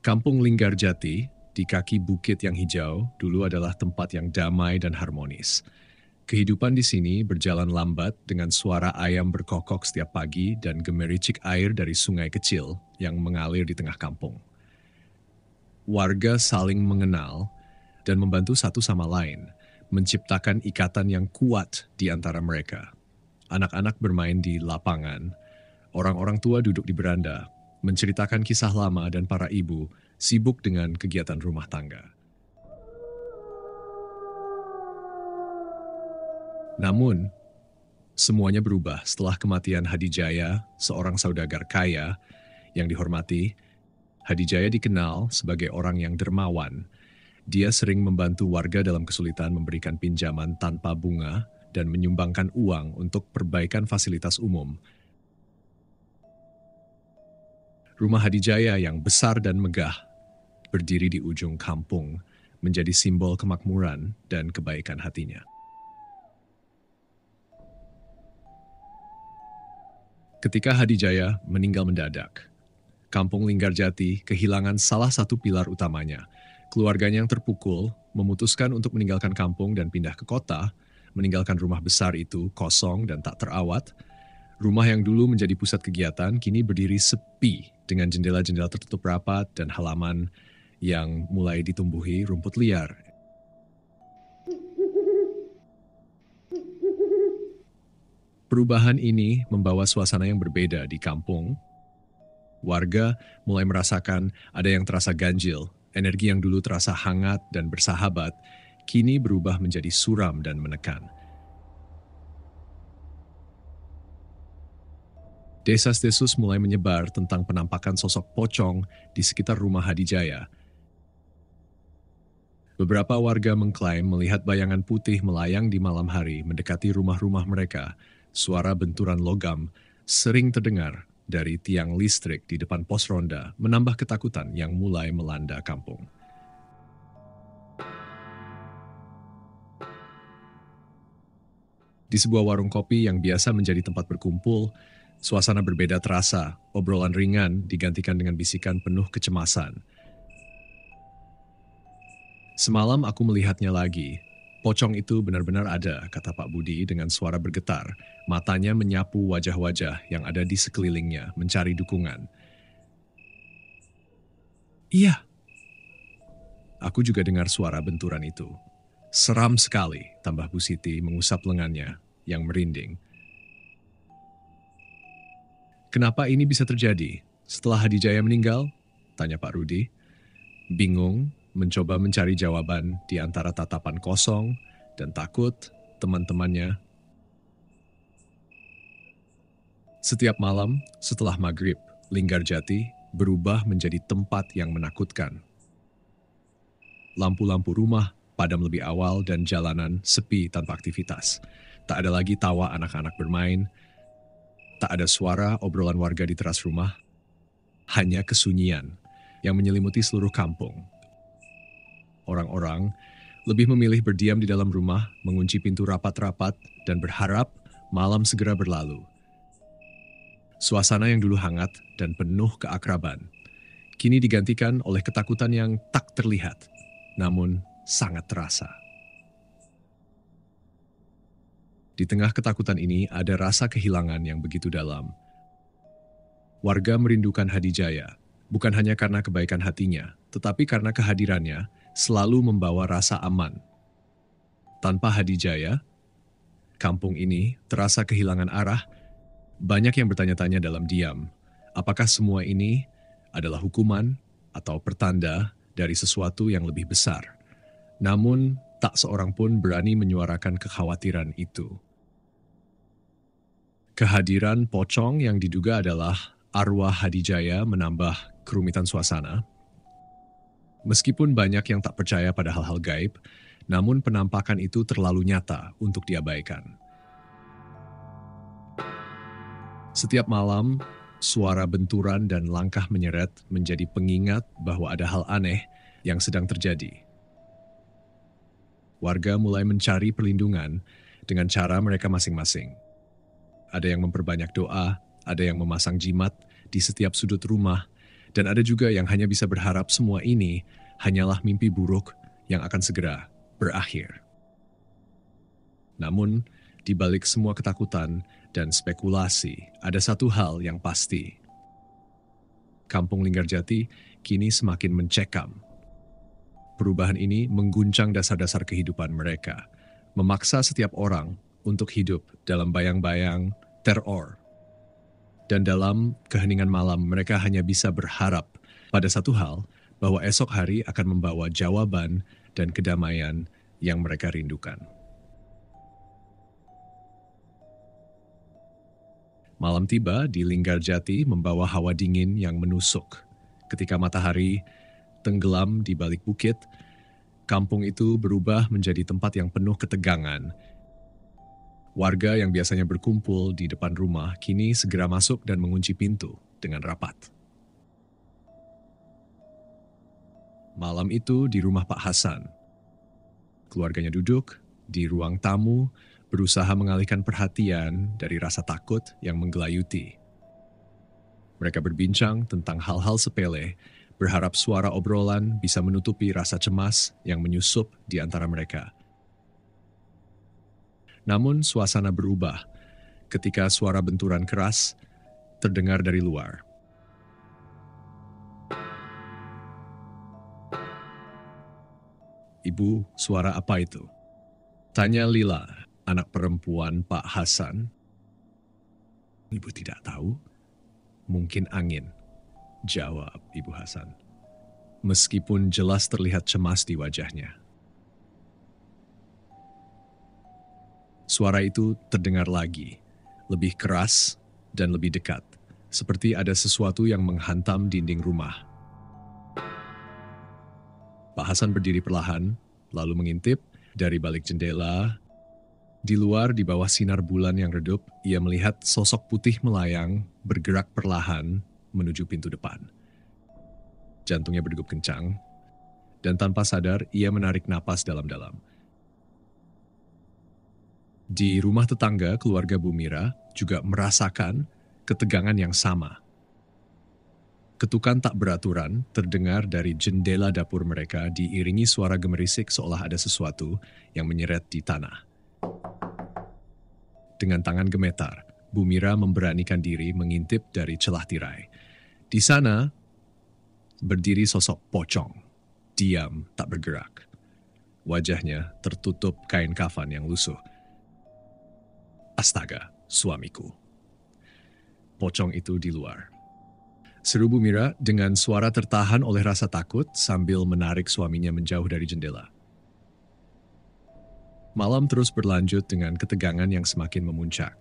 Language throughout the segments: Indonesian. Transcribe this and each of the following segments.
Kampung Linggarjati di kaki bukit yang hijau dulu adalah tempat yang damai dan harmonis. Kehidupan di sini berjalan lambat dengan suara ayam berkokok setiap pagi dan gemericik air dari sungai kecil yang mengalir di tengah kampung. Warga saling mengenal dan membantu satu sama lain, menciptakan ikatan yang kuat di antara mereka. Anak-anak bermain di lapangan, orang-orang tua duduk di beranda, menceritakan kisah lama dan para ibu sibuk dengan kegiatan rumah tangga. Namun, semuanya berubah setelah kematian Hadijaya, seorang saudagar kaya yang dihormati. Hadijaya dikenal sebagai orang yang dermawan. Dia sering membantu warga dalam kesulitan, memberikan pinjaman tanpa bunga dan menyumbangkan uang untuk perbaikan fasilitas umum. Rumah Hadijaya yang besar dan megah berdiri di ujung kampung, menjadi simbol kemakmuran dan kebaikan hatinya. Ketika Hadijaya meninggal mendadak, Kampung Linggarjati kehilangan salah satu pilar utamanya. Keluarganya yang terpukul memutuskan untuk meninggalkan kampung dan pindah ke kota, meninggalkan rumah besar itu kosong dan tak terawat. Rumah yang dulu menjadi pusat kegiatan kini berdiri sepi dengan jendela-jendela tertutup rapat dan halaman yang mulai ditumbuhi rumput liar. Perubahan ini membawa suasana yang berbeda di kampung. Warga mulai merasakan ada yang terasa ganjil. Energi yang dulu terasa hangat dan bersahabat, kini berubah menjadi suram dan menekan. Desas-desus mulai menyebar tentang penampakan sosok pocong di sekitar rumah Hadijaya. Beberapa warga mengklaim melihat bayangan putih melayang di malam hari mendekati rumah-rumah mereka. Suara benturan logam sering terdengar dari tiang listrik di depan pos ronda, menambah ketakutan yang mulai melanda kampung. Di sebuah warung kopi yang biasa menjadi tempat berkumpul, suasana berbeda terasa. Obrolan ringan digantikan dengan bisikan penuh kecemasan. Semalam aku melihatnya lagi. Pocong itu benar-benar ada, kata Pak Budi dengan suara bergetar. Matanya menyapu wajah-wajah yang ada di sekelilingnya, mencari dukungan. Iya. Aku juga dengar suara benturan itu. Seram sekali, tambah Bu Siti mengusap lengannya yang merinding. Kenapa ini bisa terjadi? Setelah Hadijaya meninggal? Tanya Pak Rudi. Bingung, mencoba mencari jawaban di antara tatapan kosong dan takut teman-temannya. Setiap malam setelah maghrib, Linggarjati berubah menjadi tempat yang menakutkan. Lampu-lampu rumah padam lebih awal dan jalanan sepi tanpa aktivitas. Tak ada lagi tawa anak-anak bermain, tak ada suara obrolan warga di teras rumah, hanya kesunyian yang menyelimuti seluruh kampung. Orang-orang lebih memilih berdiam di dalam rumah, mengunci pintu rapat-rapat, dan berharap malam segera berlalu. Suasana yang dulu hangat dan penuh keakraban, kini digantikan oleh ketakutan yang tak terlihat, namun sangat terasa. Di tengah ketakutan ini ada rasa kehilangan yang begitu dalam. Warga merindukan Hadijaya, bukan hanya karena kebaikan hatinya, tetapi karena kehadirannya selalu membawa rasa aman. Tanpa Hadijaya, kampung ini terasa kehilangan arah. Banyak yang bertanya-tanya dalam diam, apakah semua ini adalah hukuman atau pertanda dari sesuatu yang lebih besar? Namun, tak seorang pun berani menyuarakan kekhawatiran itu. Kehadiran pocong yang diduga adalah arwah Hadijaya menambah kerumitan suasana. Meskipun banyak yang tak percaya pada hal-hal gaib, namun penampakan itu terlalu nyata untuk diabaikan. Setiap malam, suara benturan dan langkah menyeret menjadi pengingat bahwa ada hal aneh yang sedang terjadi. Warga mulai mencari perlindungan dengan cara mereka masing-masing. Ada yang memperbanyak doa, ada yang memasang jimat di setiap sudut rumah, Dan ada juga yang hanya bisa berharap semua ini hanyalah mimpi buruk yang akan segera berakhir. Namun, di balik semua ketakutan dan spekulasi, ada satu hal yang pasti. Kampung Linggarjati kini semakin mencekam. Perubahan ini mengguncang dasar-dasar kehidupan mereka, memaksa setiap orang untuk hidup dalam bayang-bayang teror. Dan dalam keheningan malam mereka hanya bisa berharap pada satu hal, bahwa esok hari akan membawa jawaban dan kedamaian yang mereka rindukan. Malam tiba di Linggarjati membawa hawa dingin yang menusuk. Ketika matahari tenggelam di balik bukit, kampung itu berubah menjadi tempat yang penuh ketegangan. Warga yang biasanya berkumpul di depan rumah kini segera masuk dan mengunci pintu dengan rapat. Malam itu di rumah Pak Hasan. Keluarganya duduk di ruang tamu, berusaha mengalihkan perhatian dari rasa takut yang menggelayuti. Mereka berbincang tentang hal-hal sepele, berharap suara obrolan bisa menutupi rasa cemas yang menyusup di antara mereka. Namun suasana berubah ketika suara benturan keras terdengar dari luar. "Ibu, suara apa itu?" tanya Lila, anak perempuan Pak Hasan. "Ibu tidak tahu, mungkin angin," jawab Ibu Hasan, meskipun jelas terlihat cemas di wajahnya. Suara itu terdengar lagi, lebih keras dan lebih dekat, seperti ada sesuatu yang menghantam dinding rumah. Pak Hasan berdiri perlahan, lalu mengintip dari balik jendela. Di luar, di bawah sinar bulan yang redup, ia melihat sosok putih melayang bergerak perlahan menuju pintu depan. Jantungnya berdegup kencang, dan tanpa sadar ia menarik napas dalam-dalam. Di rumah tetangga, keluarga Bu Mira juga merasakan ketegangan yang sama. Ketukan tak beraturan terdengar dari jendela dapur mereka diiringi suara gemerisik seolah ada sesuatu yang menyeret di tanah. Dengan tangan gemetar, Bu Mira memberanikan diri mengintip dari celah tirai. Di sana berdiri sosok pocong, diam tak bergerak. Wajahnya tertutup kain kafan yang lusuh. "Astaga, suamiku." Pocong itu di luar. Seru Bu Mira dengan suara tertahan oleh rasa takut sambil menarik suaminya menjauh dari jendela. Malam terus berlanjut dengan ketegangan yang semakin memuncak.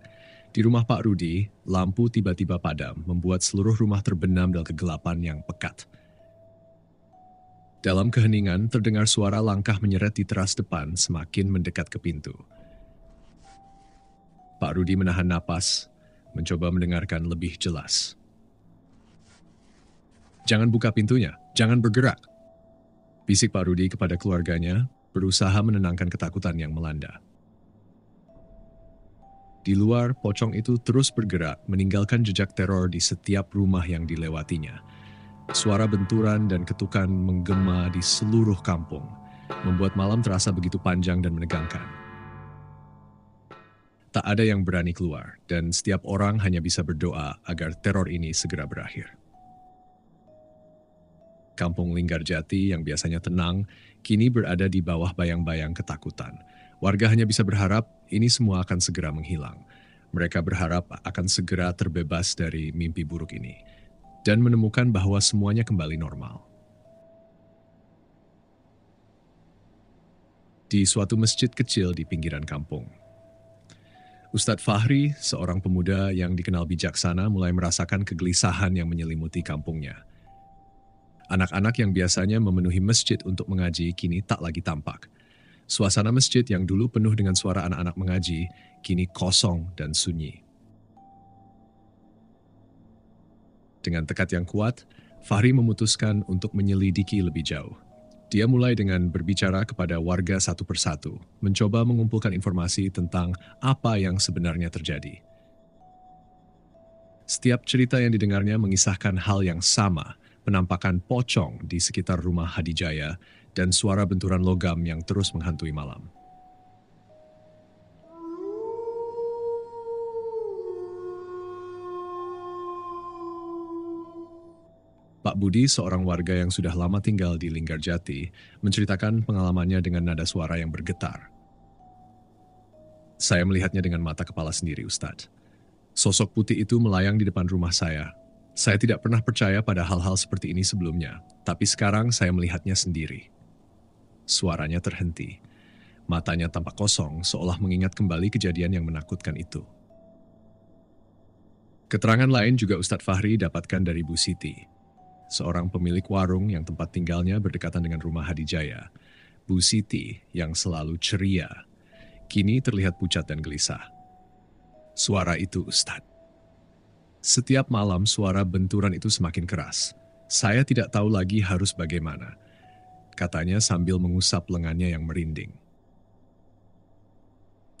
Di rumah Pak Rudi, lampu tiba-tiba padam membuat seluruh rumah terbenam dalam kegelapan yang pekat. Dalam keheningan terdengar suara langkah menyeret di teras depan semakin mendekat ke pintu. Pak Rudi menahan napas, mencoba mendengarkan lebih jelas. "Jangan buka pintunya, jangan bergerak," bisik Pak Rudi kepada keluarganya, berusaha menenangkan ketakutan yang melanda. Di luar, pocong itu terus bergerak, meninggalkan jejak teror di setiap rumah yang dilewatinya. Suara benturan dan ketukan menggema di seluruh kampung, membuat malam terasa begitu panjang dan menegangkan. Tak ada yang berani keluar, dan setiap orang hanya bisa berdoa agar teror ini segera berakhir. Kampung Linggarjati yang biasanya tenang, kini berada di bawah bayang-bayang ketakutan. Warga hanya bisa berharap ini semua akan segera menghilang. Mereka berharap akan segera terbebas dari mimpi buruk ini, dan menemukan bahwa semuanya kembali normal. Di suatu masjid kecil di pinggiran kampung, Ustadz Fahri, seorang pemuda yang dikenal bijaksana, mulai merasakan kegelisahan yang menyelimuti kampungnya. Anak-anak yang biasanya memenuhi masjid untuk mengaji kini tak lagi tampak. Suasana masjid yang dulu penuh dengan suara anak-anak mengaji kini kosong dan sunyi. Dengan tekad yang kuat, Fahri memutuskan untuk menyelidiki lebih jauh. Dia mulai dengan berbicara kepada warga satu persatu, mencoba mengumpulkan informasi tentang apa yang sebenarnya terjadi. Setiap cerita yang didengarnya mengisahkan hal yang sama, penampakan pocong di sekitar rumah Hadijaya, dan suara benturan logam yang terus menghantui malam. Pak Budi, seorang warga yang sudah lama tinggal di Linggarjati, menceritakan pengalamannya dengan nada suara yang bergetar. Saya melihatnya dengan mata kepala sendiri, Ustadz. Sosok putih itu melayang di depan rumah saya. Saya tidak pernah percaya pada hal-hal seperti ini sebelumnya, tapi sekarang saya melihatnya sendiri. Suaranya terhenti. Matanya tampak kosong, seolah mengingat kembali kejadian yang menakutkan itu. Keterangan lain juga Ustadz Fahri dapatkan dari Bu Siti, seorang pemilik warung yang tempat tinggalnya berdekatan dengan rumah Hadijaya. Bu Siti yang selalu ceria, kini terlihat pucat dan gelisah. Suara itu, Ustadz. Setiap malam suara benturan itu semakin keras. Saya tidak tahu lagi harus bagaimana, katanya sambil mengusap lengannya yang merinding.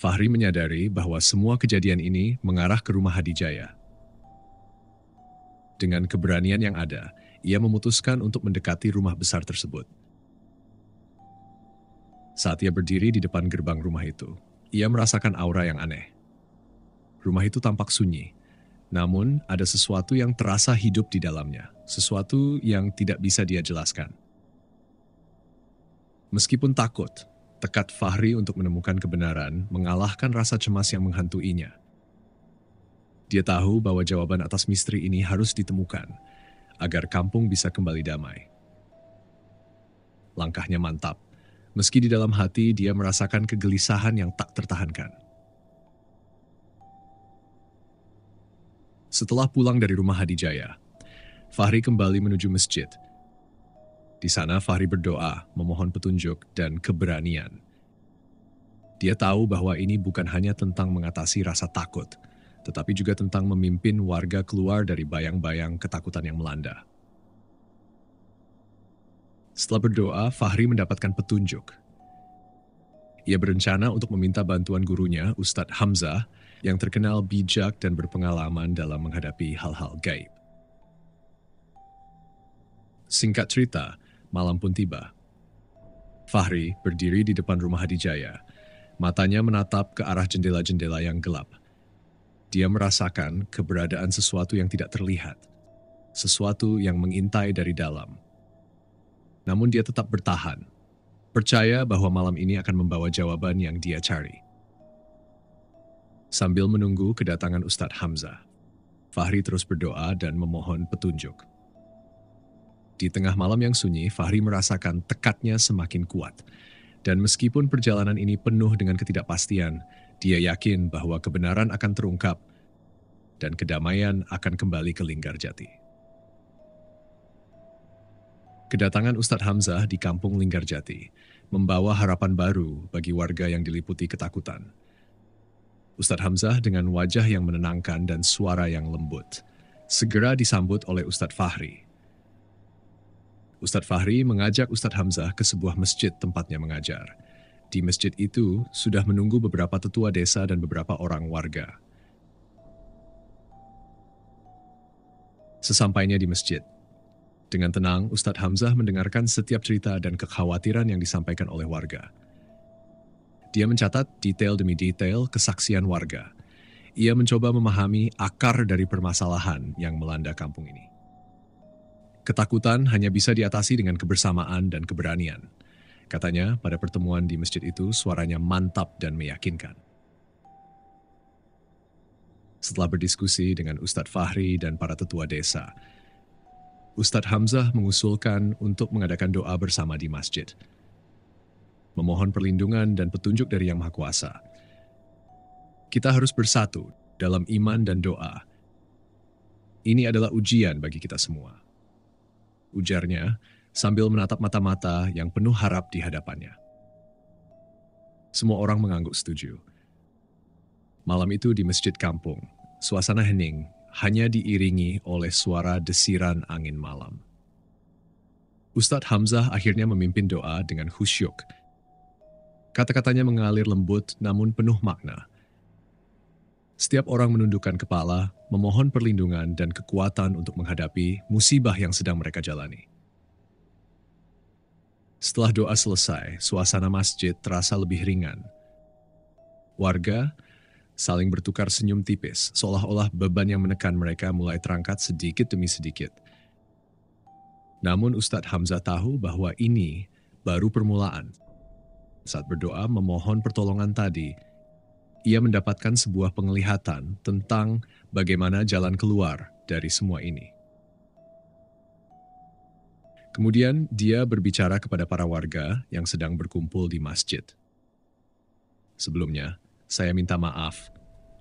Fahri menyadari bahwa semua kejadian ini mengarah ke rumah Hadijaya. Dengan keberanian yang ada, ia memutuskan untuk mendekati rumah besar tersebut. Saat ia berdiri di depan gerbang rumah itu, ia merasakan aura yang aneh. Rumah itu tampak sunyi, namun ada sesuatu yang terasa hidup di dalamnya, sesuatu yang tidak bisa dia jelaskan. Meskipun takut, tekad Fahri untuk menemukan kebenaran mengalahkan rasa cemas yang menghantuinya. Dia tahu bahwa jawaban atas misteri ini harus ditemukan, agar kampung bisa kembali damai. Langkahnya mantap, meski di dalam hati dia merasakan kegelisahan yang tak tertahankan. Setelah pulang dari rumah Hadijaya, Fahri kembali menuju masjid. Di sana Fahri berdoa, memohon petunjuk dan keberanian. Dia tahu bahwa ini bukan hanya tentang mengatasi rasa takut, tetapi juga tentang memimpin warga keluar dari bayang-bayang ketakutan yang melanda. Setelah berdoa, Fahri mendapatkan petunjuk. Ia berencana untuk meminta bantuan gurunya, Ustadz Hamzah, yang terkenal bijak dan berpengalaman dalam menghadapi hal-hal gaib. Singkat cerita, malam pun tiba. Fahri berdiri di depan rumah Hadijaya. Matanya menatap ke arah jendela-jendela yang gelap. Dia merasakan keberadaan sesuatu yang tidak terlihat, sesuatu yang mengintai dari dalam. Namun dia tetap bertahan, percaya bahwa malam ini akan membawa jawaban yang dia cari. Sambil menunggu kedatangan Ustadz Hamzah, Fahri terus berdoa dan memohon petunjuk. Di tengah malam yang sunyi, Fahri merasakan tekadnya semakin kuat. Dan meskipun perjalanan ini penuh dengan ketidakpastian, dia yakin bahwa kebenaran akan terungkap dan kedamaian akan kembali ke Linggarjati. Kedatangan Ustadz Hamzah di kampung Linggarjati membawa harapan baru bagi warga yang diliputi ketakutan. Ustadz Hamzah dengan wajah yang menenangkan dan suara yang lembut segera disambut oleh Ustadz Fahri. Ustadz Fahri mengajak Ustadz Hamzah ke sebuah masjid tempatnya mengajar. Di masjid itu sudah menunggu beberapa tetua desa dan beberapa orang warga. Sesampainya di masjid, dengan tenang Ustadz Hamzah mendengarkan setiap cerita dan kekhawatiran yang disampaikan oleh warga. Dia mencatat detail demi detail kesaksian warga. Ia mencoba memahami akar dari permasalahan yang melanda kampung ini. Ketakutan hanya bisa diatasi dengan kebersamaan dan keberanian. Katanya, pada pertemuan di masjid itu suaranya mantap dan meyakinkan. Setelah berdiskusi dengan Ustadz Fahri dan para tetua desa, Ustadz Hamzah mengusulkan untuk mengadakan doa bersama di masjid. Memohon perlindungan dan petunjuk dari Yang Maha Kuasa. Kita harus bersatu dalam iman dan doa. Ini adalah ujian bagi kita semua, ujarnya sambil menatap mata-mata yang penuh harap di hadapannya. Semua orang mengangguk setuju. Malam itu di masjid kampung, suasana hening hanya diiringi oleh suara desiran angin malam. Ustadz Hamzah akhirnya memimpin doa dengan khusyuk. Kata-katanya mengalir lembut namun penuh makna. Setiap orang menundukkan kepala, memohon perlindungan dan kekuatan untuk menghadapi musibah yang sedang mereka jalani. Setelah doa selesai, suasana masjid terasa lebih ringan. Warga saling bertukar senyum tipis, seolah-olah beban yang menekan mereka mulai terangkat sedikit demi sedikit. Namun Ustadz Hamzah tahu bahwa ini baru permulaan. Saat berdoa memohon pertolongan tadi, ia mendapatkan sebuah penglihatan tentang bagaimana jalan keluar dari semua ini. Kemudian dia berbicara kepada para warga yang sedang berkumpul di masjid. Sebelumnya, saya minta maaf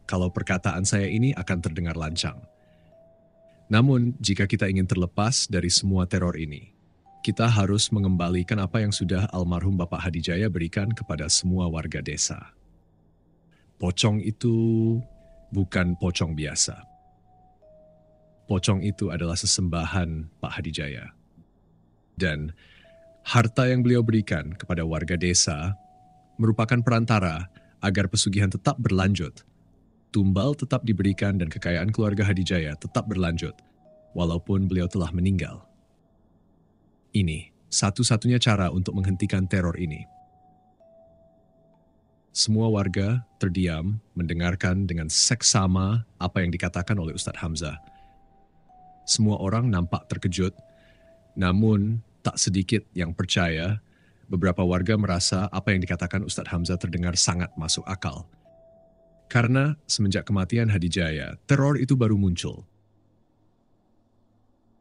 kalau perkataan saya ini akan terdengar lancang. Namun, jika kita ingin terlepas dari semua teror ini, kita harus mengembalikan apa yang sudah almarhum Bapak Hadijaya berikan kepada semua warga desa. Pocong itu bukan pocong biasa. Pocong itu adalah sesembahan Pak Hadijaya. Dan harta yang beliau berikan kepada warga desa merupakan perantara agar pesugihan tetap berlanjut. Tumbal tetap diberikan dan kekayaan keluarga Hadijaya tetap berlanjut, walaupun beliau telah meninggal. Ini satu-satunya cara untuk menghentikan teror ini. Semua warga terdiam mendengarkan dengan seksama apa yang dikatakan oleh Ustadz Hamzah. Semua orang nampak terkejut, namun tak sedikit yang percaya. Beberapa warga merasa apa yang dikatakan Ustadz Hamzah terdengar sangat masuk akal. Karena semenjak kematian Hadijaya, teror itu baru muncul.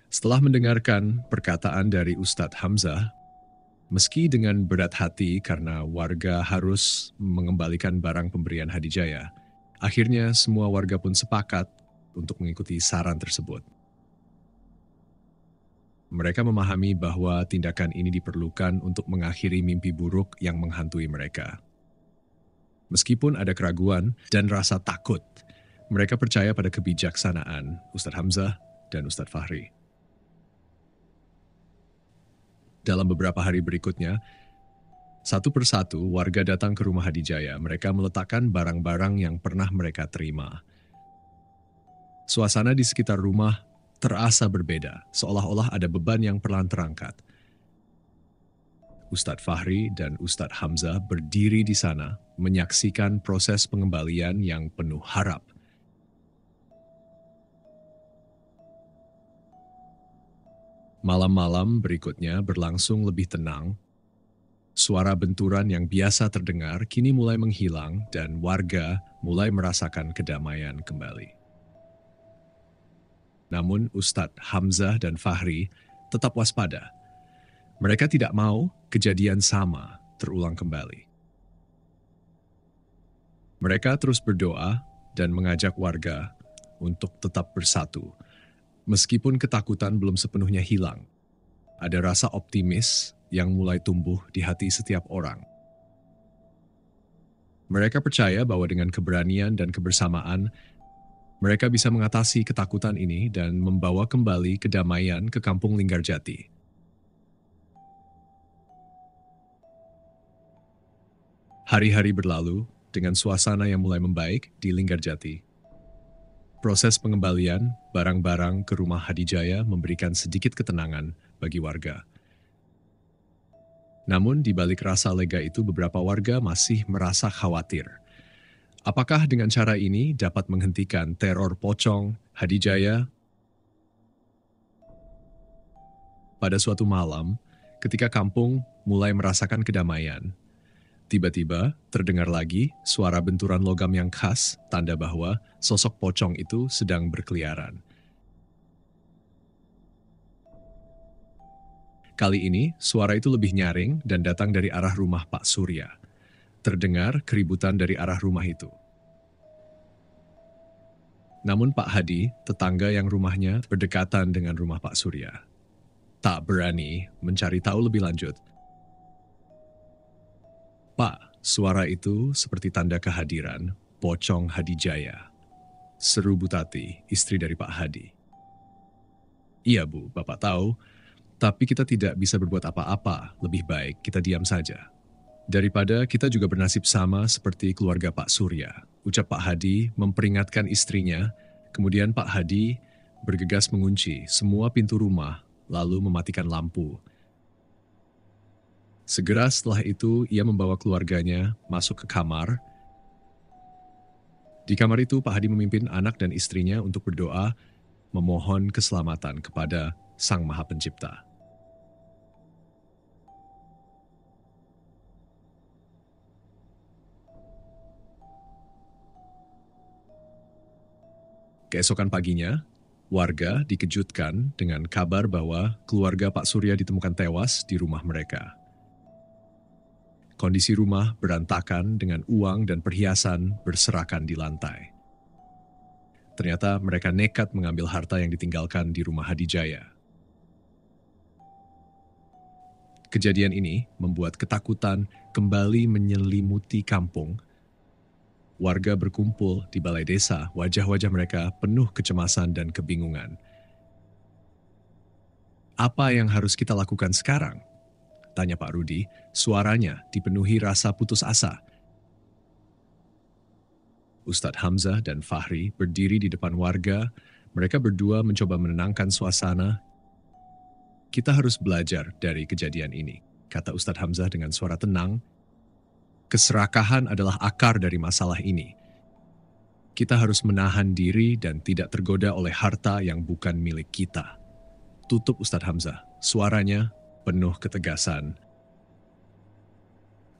Setelah mendengarkan perkataan dari Ustadz Hamzah, meski dengan berat hati karena warga harus mengembalikan barang pemberian Hadijaya, akhirnya semua warga pun sepakat untuk mengikuti saran tersebut. Mereka memahami bahwa tindakan ini diperlukan untuk mengakhiri mimpi buruk yang menghantui mereka. Meskipun ada keraguan dan rasa takut, mereka percaya pada kebijaksanaan Ustadz Hamzah dan Ustadz Fahri. Dalam beberapa hari berikutnya, satu persatu warga datang ke rumah Hadijaya. Mereka meletakkan barang-barang yang pernah mereka terima. Suasana di sekitar rumah terasa berbeda, seolah-olah ada beban yang perlahan terangkat. Ustadz Fahri dan Ustadz Hamzah berdiri di sana, menyaksikan proses pengembalian yang penuh harap. Malam-malam berikutnya berlangsung lebih tenang. Suara benturan yang biasa terdengar kini mulai menghilang dan warga mulai merasakan kedamaian kembali. Namun Ustadz Hamzah dan Fahri tetap waspada. Mereka tidak mau kejadian sama terulang kembali. Mereka terus berdoa dan mengajak warga untuk tetap bersatu. Meskipun ketakutan belum sepenuhnya hilang, ada rasa optimis yang mulai tumbuh di hati setiap orang. Mereka percaya bahwa dengan keberanian dan kebersamaan, mereka bisa mengatasi ketakutan ini dan membawa kembali kedamaian ke kampung Linggarjati. Hari-hari berlalu dengan suasana yang mulai membaik di Linggarjati. Proses pengembalian barang-barang ke rumah Hadijaya memberikan sedikit ketenangan bagi warga. Namun di balik rasa lega itu beberapa warga masih merasa khawatir. Apakah dengan cara ini dapat menghentikan teror pocong Hadijaya? Pada suatu malam, ketika kampung mulai merasakan kedamaian, tiba-tiba terdengar lagi suara benturan logam yang khas, tanda bahwa sosok pocong itu sedang berkeliaran. Kali ini, suara itu lebih nyaring dan datang dari arah rumah Pak Surya. Terdengar keributan dari arah rumah itu. Namun Pak Hadi, tetangga yang rumahnya berdekatan dengan rumah Pak Surya, tak berani mencari tahu lebih lanjut. Pak, suara itu seperti tanda kehadiran pocong Hadijaya. Seru Bu Tati, istri dari Pak Hadi. Iya Bu, Bapak tahu, tapi kita tidak bisa berbuat apa-apa, lebih baik kita diam saja. Daripada kita juga bernasib sama seperti keluarga Pak Surya. ucap Pak Hadi memperingatkan istrinya, kemudian Pak Hadi bergegas mengunci semua pintu rumah, lalu mematikan lampu. Segera setelah itu, ia membawa keluarganya masuk ke kamar. Di kamar itu, Pak Hadi memimpin anak dan istrinya untuk berdoa, memohon keselamatan kepada Sang Maha Pencipta. Keesokan paginya, warga dikejutkan dengan kabar bahwa keluarga Pak Surya ditemukan tewas di rumah mereka. Kondisi rumah berantakan dengan uang dan perhiasan berserakan di lantai. Ternyata mereka nekat mengambil harta yang ditinggalkan di rumah Hadijaya. Kejadian ini membuat ketakutan kembali menyelimuti kampung. Warga berkumpul di balai desa, wajah-wajah mereka penuh kecemasan dan kebingungan. Apa yang harus kita lakukan sekarang? Tanya Pak Rudi, suaranya dipenuhi rasa putus asa. Ustadz Hamzah dan Fahri berdiri di depan warga, mereka berdua mencoba menenangkan suasana. Kita harus belajar dari kejadian ini, kata Ustadz Hamzah dengan suara tenang. Keserakahan adalah akar dari masalah ini. Kita harus menahan diri dan tidak tergoda oleh harta yang bukan milik kita. Tutup Ustadz Hamzah, suaranya penuh ketegasan.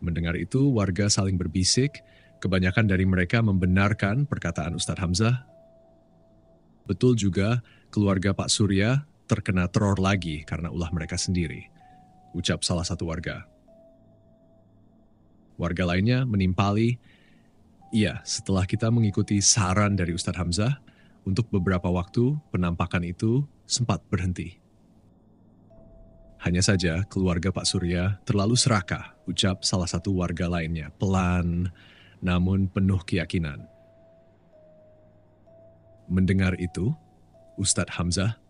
Mendengar itu, warga saling berbisik, kebanyakan dari mereka membenarkan perkataan Ustadz Hamzah. Betul juga, keluarga Pak Surya terkena teror lagi karena ulah mereka sendiri, ucap salah satu warga. Warga lainnya menimpali, iya, setelah kita mengikuti saran dari Ustadz Hamzah, untuk beberapa waktu penampakan itu sempat berhenti. Hanya saja keluarga Pak Surya terlalu serakah, ucap salah satu warga lainnya, pelan namun penuh keyakinan. Mendengar itu, Ustadz Hamzah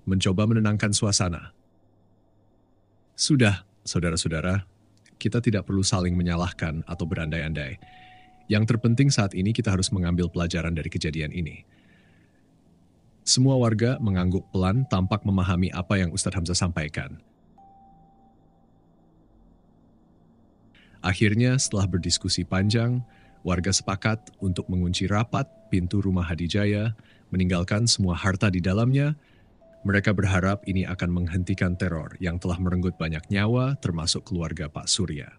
mencoba menenangkan suasana. Sudah, saudara-saudara, kita tidak perlu saling menyalahkan atau berandai-andai. Yang terpenting saat ini kita harus mengambil pelajaran dari kejadian ini. Semua warga mengangguk pelan tampak memahami apa yang Ustadz Hamzah sampaikan. Akhirnya setelah berdiskusi panjang, warga sepakat untuk mengunci rapat pintu rumah Hadijaya, meninggalkan semua harta di dalamnya. Mereka berharap ini akan menghentikan teror yang telah merenggut banyak nyawa termasuk keluarga Pak Surya.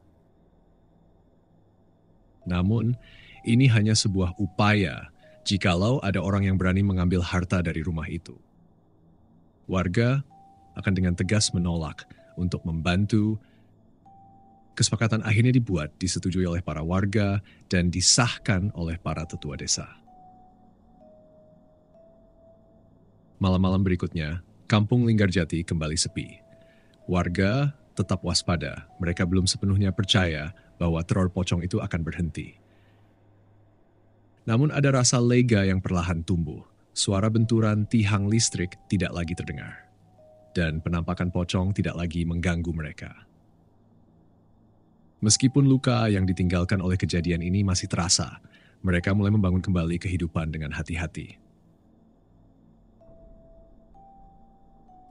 Namun, ini hanya sebuah upaya jikalau ada orang yang berani mengambil harta dari rumah itu. Warga akan dengan tegas menolak untuk membantu. Kesepakatan akhirnya dibuat, disetujui oleh para warga, dan disahkan oleh para tetua desa. Malam-malam berikutnya, kampung Linggarjati kembali sepi. Warga tetap waspada, mereka belum sepenuhnya percaya bahwa teror pocong itu akan berhenti. Namun ada rasa lega yang perlahan tumbuh. Suara benturan tiang listrik tidak lagi terdengar. Dan penampakan pocong tidak lagi mengganggu mereka. Meskipun luka yang ditinggalkan oleh kejadian ini masih terasa, mereka mulai membangun kembali kehidupan dengan hati-hati.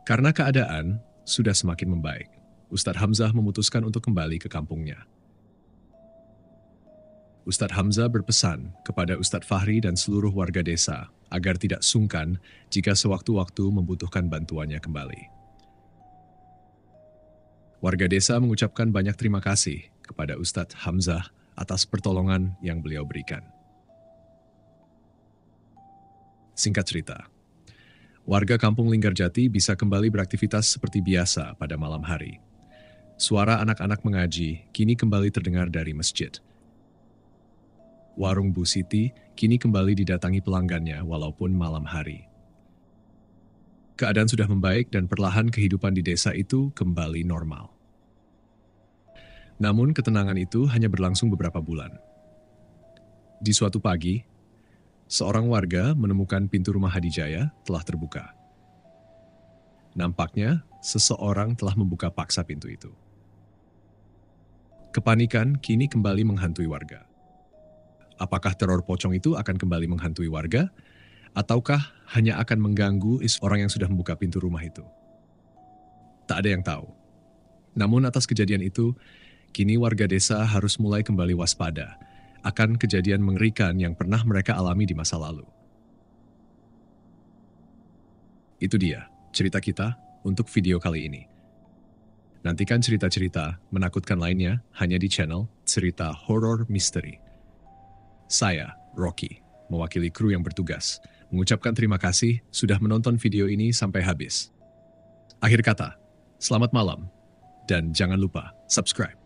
Karena keadaan sudah semakin membaik, Ustadz Hamzah memutuskan untuk kembali ke kampungnya. Ustadz Hamzah berpesan kepada Ustadz Fahri dan seluruh warga desa agar tidak sungkan jika sewaktu-waktu membutuhkan bantuannya kembali. Warga desa mengucapkan banyak terima kasih kepada Ustadz Hamzah atas pertolongan yang beliau berikan. Singkat cerita, warga kampung Linggarjati bisa kembali beraktivitas seperti biasa pada malam hari. Suara anak-anak mengaji kini kembali terdengar dari masjid. Warung Bu Siti kini kembali didatangi pelanggannya walaupun malam hari. Keadaan sudah membaik dan perlahan kehidupan di desa itu kembali normal. Namun ketenangan itu hanya berlangsung beberapa bulan. Di suatu pagi, seorang warga menemukan pintu rumah Hadijaya telah terbuka. Nampaknya seseorang telah membuka paksa pintu itu. Kepanikan kini kembali menghantui warga. Apakah teror pocong itu akan kembali menghantui warga? Ataukah hanya akan mengganggu orang yang sudah membuka pintu rumah itu? Tak ada yang tahu. Namun atas kejadian itu, kini warga desa harus mulai kembali waspada akan kejadian mengerikan yang pernah mereka alami di masa lalu. Itu dia cerita kita untuk video kali ini. Nantikan cerita-cerita menakutkan lainnya hanya di channel Cerita Horor Misteri. Saya, Rocky, mewakili kru yang bertugas, mengucapkan terima kasih sudah menonton video ini sampai habis. Akhir kata, selamat malam, dan jangan lupa subscribe.